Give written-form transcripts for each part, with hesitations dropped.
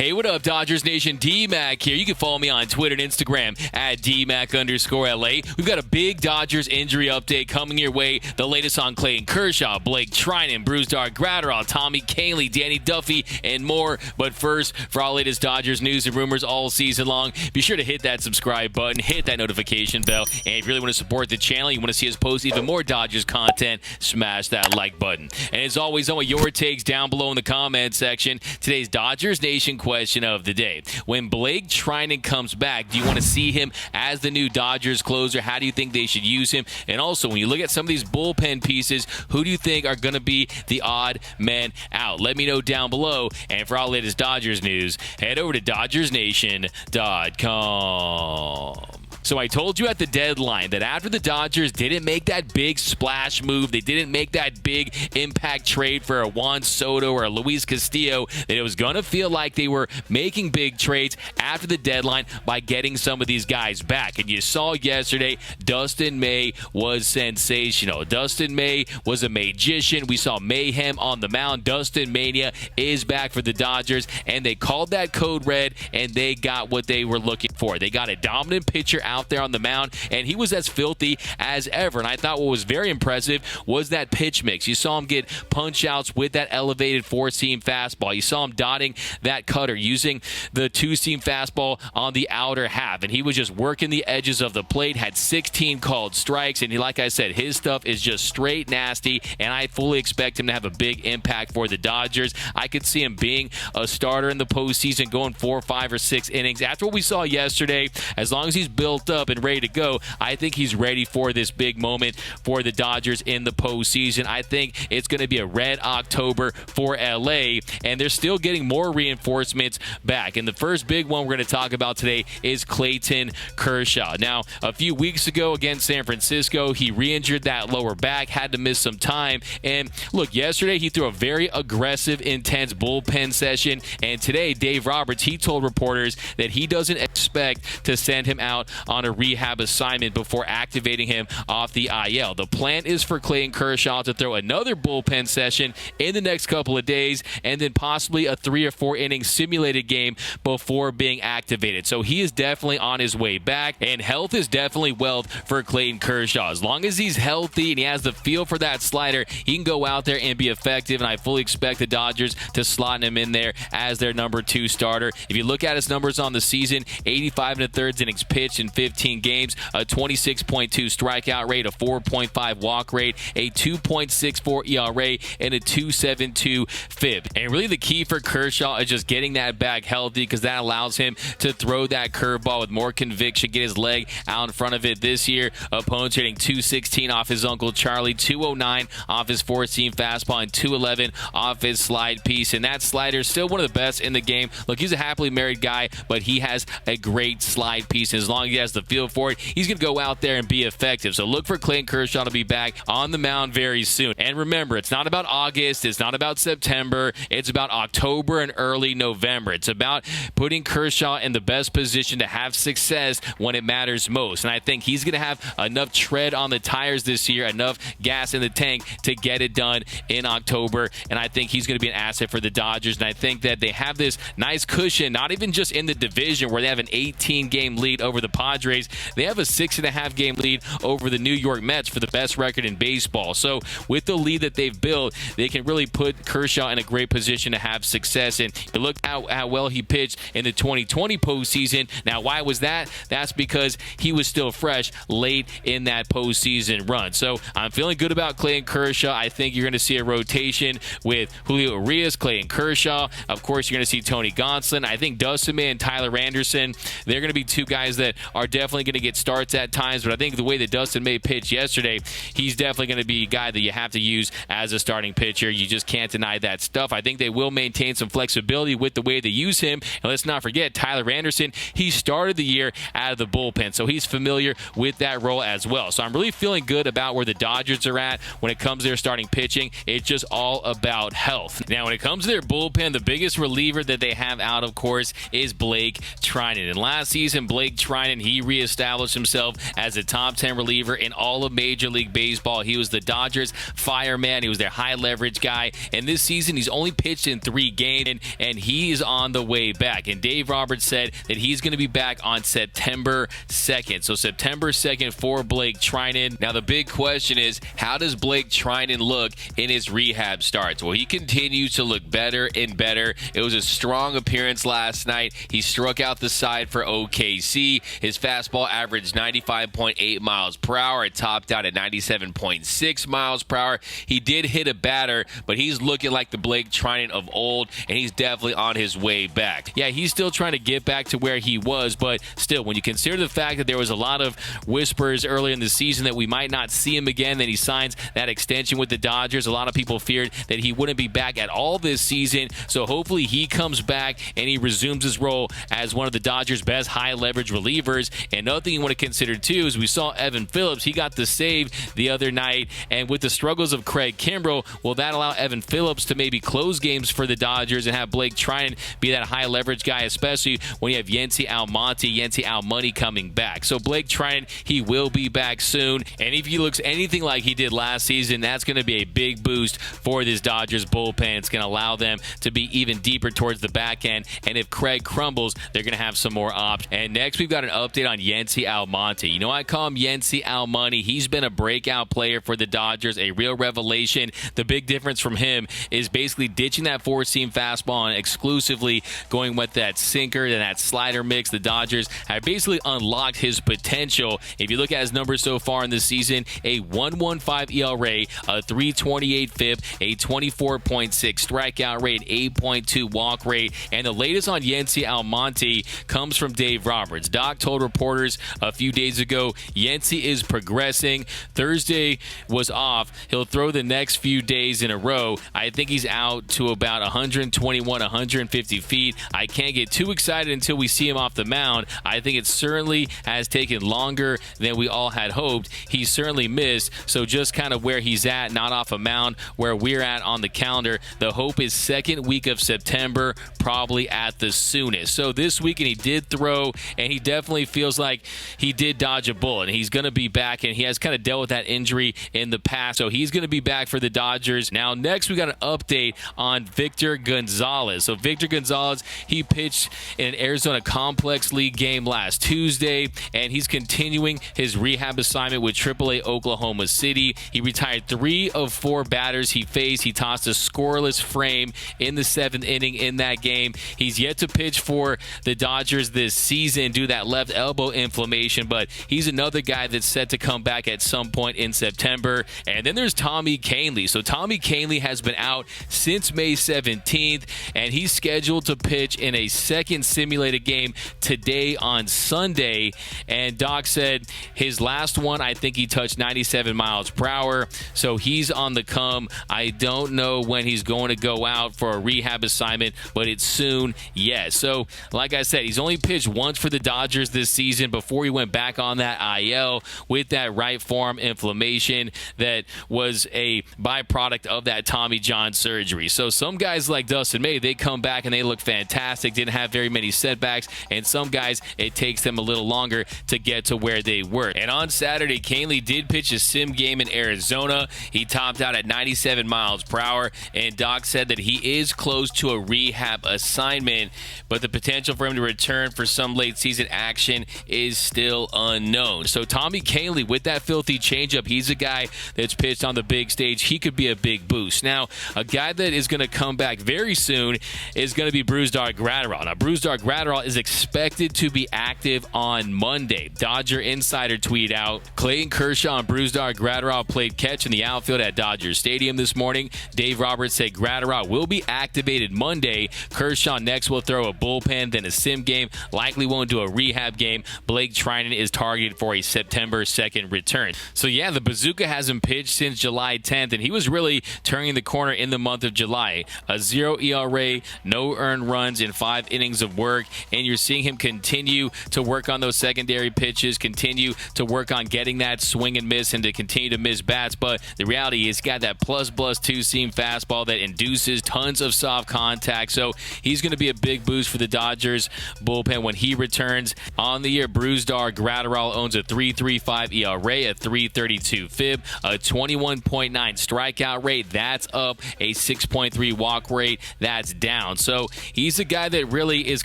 Hey, what up, Dodgers Nation? D-Mac here. You can follow me on Twitter and Instagram at DMac_LA. We've got a big Dodgers injury update coming your way. The latest on Clayton Kershaw, Blake Treinen, Brusdar Graterol, Tommy Kahnle, Danny Duffy, and more. But first, for all latest Dodgers news and rumors all season long, be sure to hit that subscribe button, hit that notification bell, and if you really want to support the channel, you want to see us post even more Dodgers content, smash that like button. And as always, I want your takes down below in the comment section. Today's Dodgers Nation question of the day: when Blake Treinen comes back, do you want to see him as the new Dodgers closer? How do you think they should use him? And also, when you look at some of these bullpen pieces, who do you think are going to be the odd men out? Let me know down below. And for all the latest Dodgers news, head over to DodgersNation.com. So I told you at the deadline that after the Dodgers didn't make that big splash move, they didn't make that big impact trade for a Juan Soto or a Luis Castillo, that it was going to feel like they were making big trades after the deadline by getting some of these guys back. And you saw yesterday, Dustin May was sensational. Dustin May was a magician. We saw mayhem on the mound. Dustin Mania is back for the Dodgers, and they called that code red, and they got what they were looking for. They got a dominant pitcher out there on the mound, and he was as filthy as ever. And I thought what was very impressive was that pitch mix. You saw him get punch outs with that elevated four-seam fastball. You saw him dotting that cutter, using the two-seam fastball on the outer half, and he was just working the edges of the plate, had 16 called strikes, and like I said, his stuff is just straight nasty, and I fully expect him to have a big impact for the Dodgers. I could see him being a starter in the postseason, going 4, 5, or 6 innings. After what we saw yesterday, as long as he's built up and ready to go, I think he's ready for this big moment for the Dodgers in the postseason. I think it's going to be a red October for LA, and they're still getting more reinforcements back. And the first big one we're going to talk about today is Clayton Kershaw. Now, a few weeks ago against San Francisco, he re-injured that lower back, had to miss some time. And look, yesterday he threw a very aggressive, intense bullpen session, and today Dave Roberts, he told reporters that he doesn't expect to send him out on a rehab assignment before activating him off the IL. The plan is for Clayton Kershaw to throw another bullpen session in the next couple of days, and then possibly a 3 or 4 inning simulated game before being activated. So he is definitely on his way back, and health is definitely wealth for Clayton Kershaw. As long as he's healthy and he has the feel for that slider, he can go out there and be effective, and I fully expect the Dodgers to slot him in there as their number 2 starter. If you look at his numbers on the season, 85 1/3 innings pitched in 15 games, a 26.2 strikeout rate, a 4.5 walk rate, a 2.64 ERA, and a 2.72 FIP. And really the key for Kershaw is just getting that back healthy, because that allows him to throw that curveball with more conviction, get his leg out in front of it. This year, opponents hitting 216 off his Uncle Charlie, 209 off his four-seam fastball, and 211 off his slide piece. And that slider is still one of the best in the game. Look, he's a happily married guy, but he has a great slide piece. And as long as he has the feel for it, he's going to go out there and be effective. So look for Clayton Kershaw to be back on the mound very soon. And remember, it's not about August, it's not about September, it's about October and early November. It's about putting Kershaw in the best position to have success when it matters most. And I think he's going to have enough tread on the tires this year, enough gas in the tank to get it done in October. And I think he's going to be an asset for the Dodgers. And I think that they have this nice cushion, not even just in the division where they have an 18-game lead over the Padres. They have a 6.5-game lead over the New York Mets for the best record in baseball. So with the lead that they've built, they can really put Kershaw in a great position to have success. And you look how well he pitched in the 2020 postseason. Now, why was that? That's because he was still fresh late in that postseason run. So I'm feeling good about Clayton Kershaw. I think you're going to see a rotation with Julio Urias, Clayton Kershaw. Of course, you're going to see Tony Gonzalez. I think Dustin May and Tyler Anderson, they're going to be two guys that are definitely going to get starts at times. But I think the way that Dustin May pitched yesterday, he's definitely going to be a guy that you have to use as a starting pitcher. You just can't deny that stuff. I think they will maintain some flexibility with the way they use him. And let's not forget, Tyler Anderson, he started the year out of the bullpen, so he's familiar with that role as well. So I'm really feeling good about where the Dodgers are at when it comes to their starting pitching. It's just all about health. Now, when it comes to their bullpen, the biggest reliever that they have out, of course, is Blake Treinen. And last season, Blake Treinen, he he reestablished himself as a top 10 reliever in all of Major League Baseball. He was the Dodgers fireman. He was their high leverage guy. And this season, he's only pitched in 3 games, and he is on the way back. And Dave Roberts said that he's going to be back on September 2nd. So September 2nd for Blake Treinen. Now, the big question is, how does Blake Treinen look in his rehab starts? Well, he continues to look better and better. It was a strong appearance last night. He struck out the side for OKC. His fastball averaged 95.8 miles per hour. It topped out at 97.6 miles per hour. He did hit a batter, but he's looking like the Blake Treinen of old, and he's definitely on his way back. Yeah, he's still trying to get back to where he was, but still, when you consider the fact that there was a lot of whispers earlier in the season that we might not see him again, that he signs that extension with the Dodgers, a lot of people feared that he wouldn't be back at all this season. So hopefully he comes back and he resumes his role as one of the Dodgers' best high leverage relievers. And another thing you want to consider too is we saw Evan Phillips. He got the save the other night, and with the struggles of Craig Kimbrell, will that allow Evan Phillips to maybe close games for the Dodgers and have Blake Treinen be that high leverage guy, especially when you have Yancey Almonte coming back? So Blake Treinen, he will be back soon, and if he looks anything like he did last season, that's going to be a big boost for this Dodgers bullpen. It's going to allow them to be even deeper towards the back end, and if Craig crumbles, they're going to have some more options. And next, we've got an update on Yancey Almonte. You know, I call him Yancey Almonte. He's been a breakout player for the Dodgers, a real revelation. The big difference from him is basically ditching that four-seam fastball and exclusively going with that sinker and that slider mix. The Dodgers have basically unlocked his potential. If you look at his numbers so far in the season, a 1.15 ERA, a 3.28 FIP, a 24.6 strikeout rate, 8.2 walk rate, and the latest on Yancey Almonte comes from Dave Roberts. Doc told reporters a few days ago, Yancey is progressing. Thursday was off. He'll throw the next few days in a row. I think he's out to about 121, 150 feet. I can't get too excited until we see him off the mound. I think it certainly has taken longer than we all had hoped. He's certainly missed, so just kind of where he's at, not off a mound, where we're at on the calendar. The hope is second week of September, probably at the soonest. So this weekend he did throw, and he definitely feels like he did dodge a bullet, and he's going to be back, and he has kind of dealt with that injury in the past, so he's going to be back for the Dodgers. Now, next we got an update on Victor Gonzalez. So Victor Gonzalez, he pitched in an Arizona Complex League game last Tuesday, and he's continuing his rehab assignment with AAA Oklahoma City. He retired 3 of 4 batters he faced. He tossed a scoreless frame in the 7th inning in that game. He's yet to pitch for the Dodgers this season due to that left elbow inflammation, but he's another guy that's set to come back at some point in September. And then there's Tommy Kahnle. So Tommy Kahnle has been out since May 17th, and he's scheduled to pitch in a second simulated game today on Sunday. And Doc said his last one, I think he touched 97 miles per hour, so he's on the come. I don't know when he's going to go out for a rehab assignment, but it's soon, yes. So, like I said, he's only pitched once for the Dodgers this season before he went back on that IL with that right forearm inflammation that was a byproduct of that Tommy John surgery. So some guys like Dustin May, they come back and they look fantastic, didn't have very many setbacks, and some guys, it takes them a little longer to get to where they were. And on Saturday, Kahnle did pitch a sim game in Arizona. He topped out at 97 miles per hour, and Doc said that he is close to a rehab assignment, but the potential for him to return for some late season action is still unknown. So Tommy Kahnle, with that filthy changeup, he's a guy that's pitched on the big stage. He could be a big boost. Now, a guy that is going to come back very soon is going to be Brusdar Graterol. Now, Brusdar Graterol is expected to be active on Monday. Dodger Insider tweeted out, Clayton Kershaw and Brusdar Graterol played catch in the outfield at Dodger Stadium this morning. Dave Roberts said Graterol will be activated Monday. Kershaw next will throw a bullpen, then a sim game, likely won't do a rehab game. Blake Treinen is targeted for a September 2nd return. So yeah, the Bazooka hasn't pitched since July 10th, and he was really turning the corner in the month of July. A 0 ERA, no earned runs in 5 innings of work, and you're seeing him continue to work on those secondary pitches, continue to work on getting that swing and miss, and to continue to miss bats. But the reality is he's got that plus 2-seam fastball that induces tons of soft contact. So he's going to be a big boost for the Dodgers bullpen when he returns. On On the year, Brusdar Gratterall owns a 3.35 ERA, a 3.32 FIB, a 21.9 strikeout rate. That's up. A 6.3 walk rate. That's down. So he's a guy that really is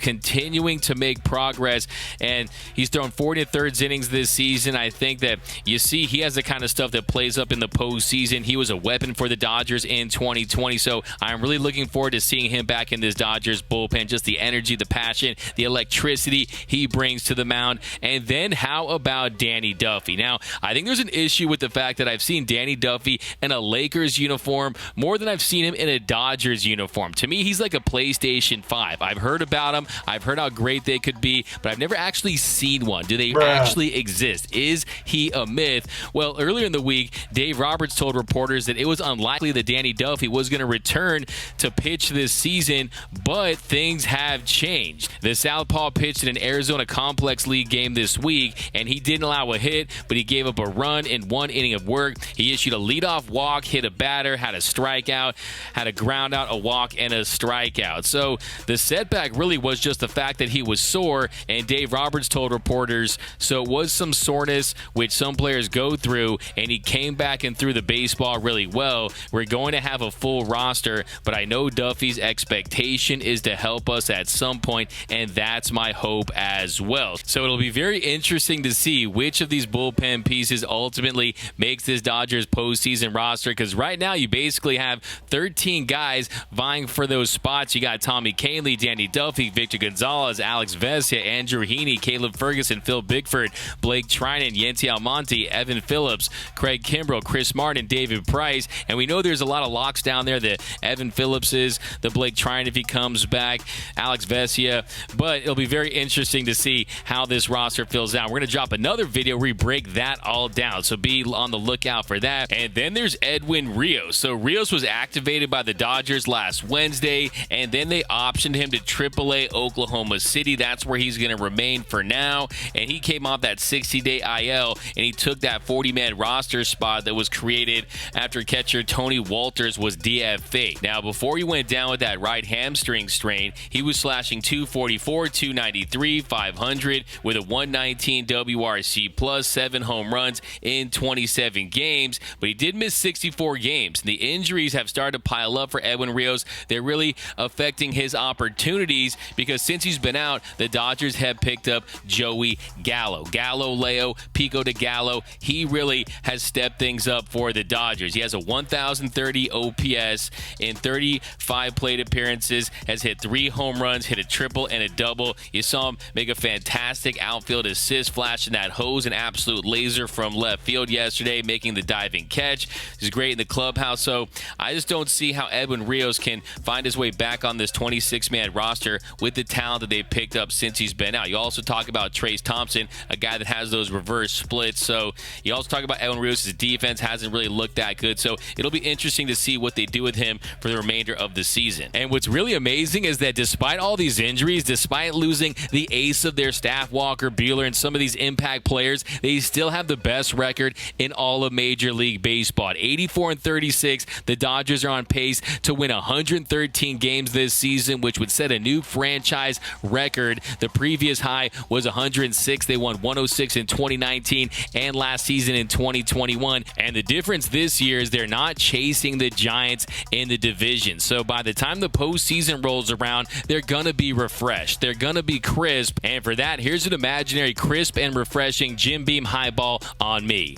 continuing to make progress, and he's thrown 40 1/3 innings this season. I think that you see he has the kind of stuff that plays up in the postseason. He was a weapon for the Dodgers in 2020, so I'm really looking forward to seeing him back in this Dodgers bullpen. Just the energy, the passion, the electricity he brings to the mound. And then how about Danny Duffy? Now, I think there's an issue with the fact that I've seen Danny Duffy in a Lakers uniform more than I've seen him in a Dodgers uniform. To me, he's like a PlayStation 5. I've heard about him. I've heard how great they could be, but I've never actually seen one. Do they actually exist? Is he a myth? Well, earlier in the week, Dave Roberts told reporters that it was unlikely that Danny Duffy was going to return to pitch this season, but things have changed. The Southpaw pitched in an Arizona Complex League game this week, and he didn't allow a hit, but he gave up a run in one inning of work. He issued a leadoff walk, hit a batter, had a strikeout, had a ground out, a walk, and a strikeout. So the setback really was just the fact that he was sore, and Dave Roberts told reporters, so it was some soreness, which some players go through, and he came back and threw the baseball really well. We're going to have a full roster, but I know Duffy's expectation is to help us at some point, and that's my hope as well. So it'll be very interesting to see which of these bullpen pieces ultimately makes this Dodgers postseason roster, because right now you basically have 13 guys vying for those spots. You got Tommy Kahnle, Danny Duffy, Victor Gonzalez, Alex Vesia, Andrew Heaney, Caleb Ferguson, Phil Bickford, Blake Treinen, Yancey Almonte, Evan Phillips, Craig Kimbrell, Chris Martin, David Price, and we know there's a lot of locks down there. The Evan Phillips is, the Blake Treinen if he comes back, Alex Vesia, but it'll be very interesting to see how this roster fills out. We're going to drop another video where we break that all down, so be on the lookout for that. And then there's Edwin Rios. So Rios was activated by the Dodgers last Wednesday, and then they optioned him to AAA Oklahoma City. That's where he's going to remain for now, and he came off that 60-day IL, and he took that 40-man roster spot that was created after catcher Tony Walters was DFA'd. Now, before he went down with that right hamstring strain, he was slashing 244, 293, 500 with a 119 WRC plus, 7 home runs in 27 games, but he did miss 64 games. The injuries have started to pile up for Edwin Rios. They're really affecting his opportunities because since he's been out, the Dodgers have picked up Joey Gallo. Gallo, Pico de Gallo. He really has stepped things up for the Dodgers. He has a 1,030 OPS in 35 plate appearances, has hit 3 home runs, hit a triple and a double. You saw him make a fantastic outfield assist, flashing that hose, an absolute laser from left field yesterday, making the diving catch. He's great in the clubhouse. So I just don't see how Edwin Rios can find his way back on this 26-man roster with the talent that they've picked up since he's been out. You also talk about Trace Thompson, a guy that has those reverse splits. So you also talk about Edwin Rios' defense hasn't really looked that good. So it'll be interesting to see what they do with him for the remainder of the season. And what's really amazing is that despite all these injuries, despite losing the ace of their staff, Walker Buehler, and some of these impact players, they still have the best record in all of Major League Baseball. At 84-36, the Dodgers are on pace to win 113 games this season, which would set a new franchise record. The previous high was 106. They won 106 in 2019 and last season in 2021. And the difference this year is they're not chasing the Giants in the division. So by the time the postseason rolls around, they're going to be refreshed. They're going to be crisp. And for that, here's an imaginary crisp and refreshing Jim Beam highball on me.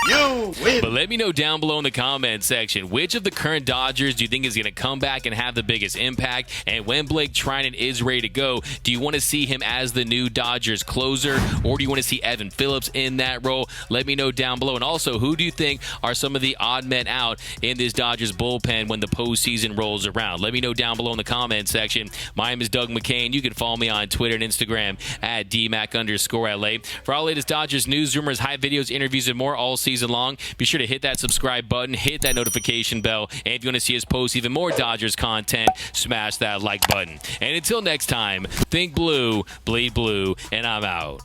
You win. But let me know down below in the comment section, which of the current Dodgers do you think is going to come back and have the biggest impact? And when Blake Treinen is ready to go, do you want to see him as the new Dodgers closer, or do you want to see Evan Phillips in that role? Let me know down below. And also, who do you think are some of the odd men out in this Dodgers bullpen when the postseason rolls around? Let me know down below in the comment section. My name is Doug McCain. You can follow me on Twitter and Instagram at DMac_LA. For all latest Dodgers news, rumors, high videos, interviews, and more all season long, be sure to hit that subscribe button, hit that notification bell, and if you want to see us post even more Dodgers content, smash that like button. And until next time, think blue, bleed blue, and I'm out.